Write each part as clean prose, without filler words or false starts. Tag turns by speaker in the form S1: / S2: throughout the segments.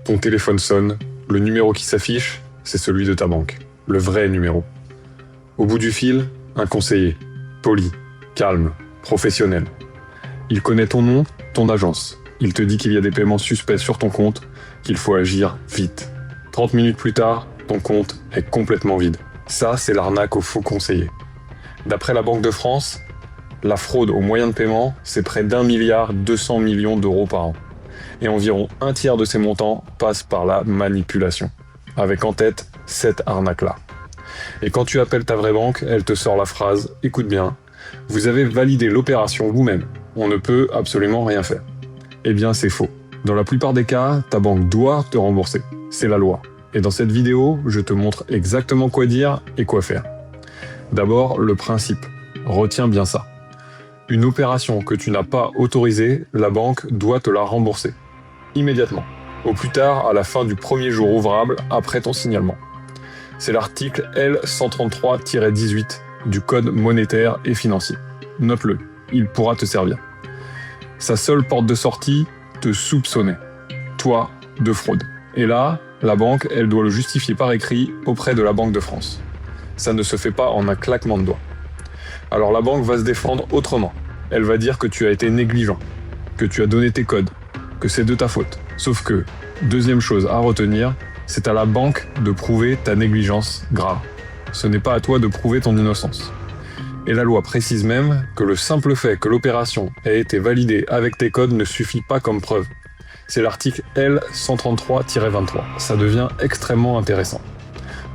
S1: Ton téléphone sonne, le numéro qui s'affiche, c'est celui de ta banque, le vrai numéro. Au bout du fil, un conseiller, poli, calme, professionnel. Il connaît ton nom, ton agence. Il te dit qu'il y a des paiements suspects sur ton compte, qu'il faut agir vite. 30 minutes plus tard, ton compte est complètement vide. Ça, c'est l'arnaque au faux conseiller. D'après la Banque de France, la fraude aux moyens de paiement, c'est près d'1,2 milliard d'euros par an. Et environ un tiers de ces montants passent par la manipulation, avec en tête cette arnaque-là. Et quand tu appelles ta vraie banque, elle te sort la phrase « Écoute bien, vous avez validé l'opération vous-même, on ne peut absolument rien faire ». Eh bien, c'est faux. Dans la plupart des cas, ta banque doit te rembourser. C'est la loi. Et dans cette vidéo, je te montre exactement quoi dire et quoi faire. D'abord, le principe. Retiens bien ça. Une opération que tu n'as pas autorisée, la banque doit te la rembourser. Immédiatement. Au plus tard, à la fin du premier jour ouvrable, après ton signalement. C'est l'article L133-18 du Code monétaire et financier. Note-le, il pourra te servir. Sa seule porte de sortie, te soupçonner. Toi, de fraude. Et là, la banque, elle doit le justifier par écrit auprès de la Banque de France. Ça ne se fait pas en un claquement de doigts. Alors la banque va se défendre autrement. Elle va dire que tu as été négligent, que tu as donné tes codes, que c'est de ta faute. Sauf que, deuxième chose à retenir, c'est à la banque de prouver ta négligence grave. Ce n'est pas à toi de prouver ton innocence. Et la loi précise même que le simple fait que l'opération ait été validée avec tes codes ne suffit pas comme preuve. C'est l'article L133-23. Ça devient extrêmement intéressant.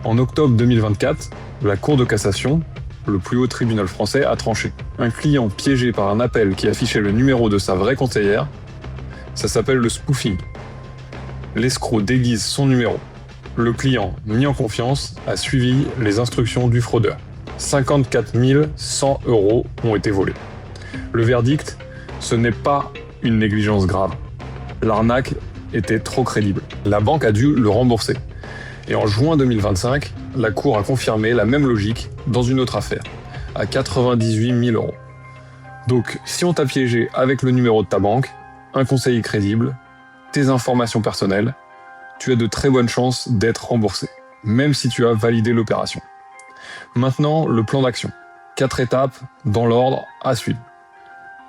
S1: En octobre 2024, la Cour de cassation, le plus haut tribunal français, a tranché. Un client piégé par un appel qui affichait le numéro de sa vraie conseillère, ça s'appelle le spoofing. L'escroc déguise son numéro. Le client, mis en confiance, a suivi les instructions du fraudeur. 54 100 € ont été volés. Le verdict, ce n'est pas une négligence grave. L'arnaque était trop crédible. La banque a dû le rembourser. Et en juin 2025, la Cour a confirmé la même logique dans une autre affaire, à 98 000 €. Donc, si on t'a piégé avec le numéro de ta banque, un conseiller crédible, tes informations personnelles, tu as de très bonnes chances d'être remboursé, même si tu as validé l'opération. Maintenant, le plan d'action. 4 étapes dans l'ordre à suivre.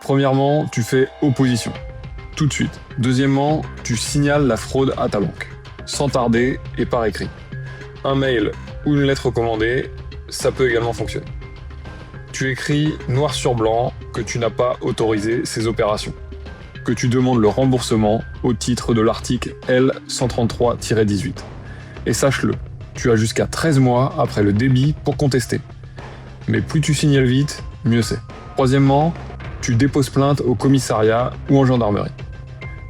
S1: Premièrement, tu fais opposition. Tout de suite. Deuxièmement, tu signales la fraude à ta banque. Sans tarder et par écrit. Un mail ou une lettre recommandée, ça peut également fonctionner. Tu écris noir sur blanc que tu n'as pas autorisé ces opérations. Que tu demandes le remboursement au titre de l'article L133-18. Et sache-le, tu as jusqu'à 13 mois après le débit pour contester. Mais plus tu signales vite, mieux c'est. Troisièmement, tu déposes plainte au commissariat ou en gendarmerie.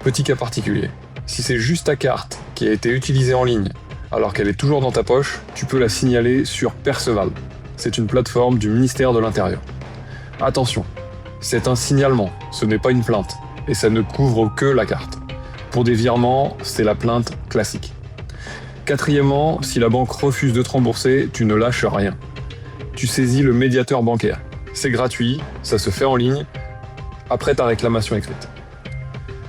S1: Petit cas particulier, si c'est juste ta carte qui a été utilisée en ligne alors qu'elle est toujours dans ta poche, tu peux la signaler sur Perceval. C'est une plateforme du ministère de l'Intérieur. Attention, c'est un signalement, ce n'est pas une plainte, et ça ne couvre que la carte. Pour des virements, c'est la plainte classique. Quatrièmement, si la banque refuse de te rembourser, tu ne lâches rien. Tu saisis le médiateur bancaire. C'est gratuit, ça se fait en ligne, après ta réclamation écrite.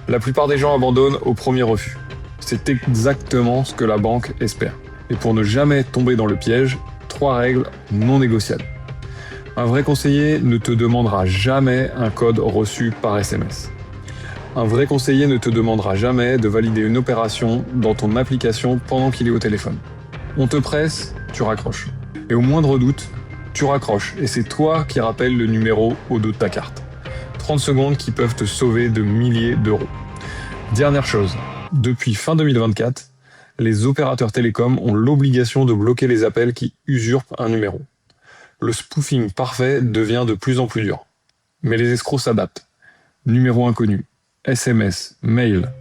S1: La plupart des gens abandonnent au premier refus. C'est exactement ce que la banque espère. Et pour ne jamais tomber dans le piège, 3 règles non négociables. Un vrai conseiller ne te demandera jamais un code reçu par SMS. Un vrai conseiller ne te demandera jamais de valider une opération dans ton application pendant qu'il est au téléphone. On te presse, tu raccroches. Et au moindre doute, tu raccroches et c'est toi qui rappelles le numéro au dos de ta carte. 30 secondes qui peuvent te sauver de milliers d'euros. Dernière chose, depuis fin 2024, les opérateurs télécoms ont l'obligation de bloquer les appels qui usurpent un numéro. Le spoofing parfait devient de plus en plus dur. Mais les escrocs s'adaptent. Numéro inconnu, SMS, mail.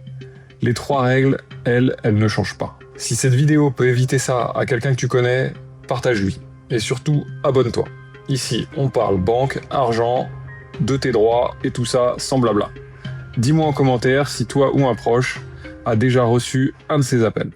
S1: Les 3 règles, elles ne changent pas. Si cette vidéo peut éviter ça à quelqu'un que tu connais, partage-lui. Et surtout, abonne-toi. Ici, on parle banque, argent, de tes droits et tout ça sans blabla. Dis-moi en commentaire si toi ou un proche a déjà reçu un de ces appels.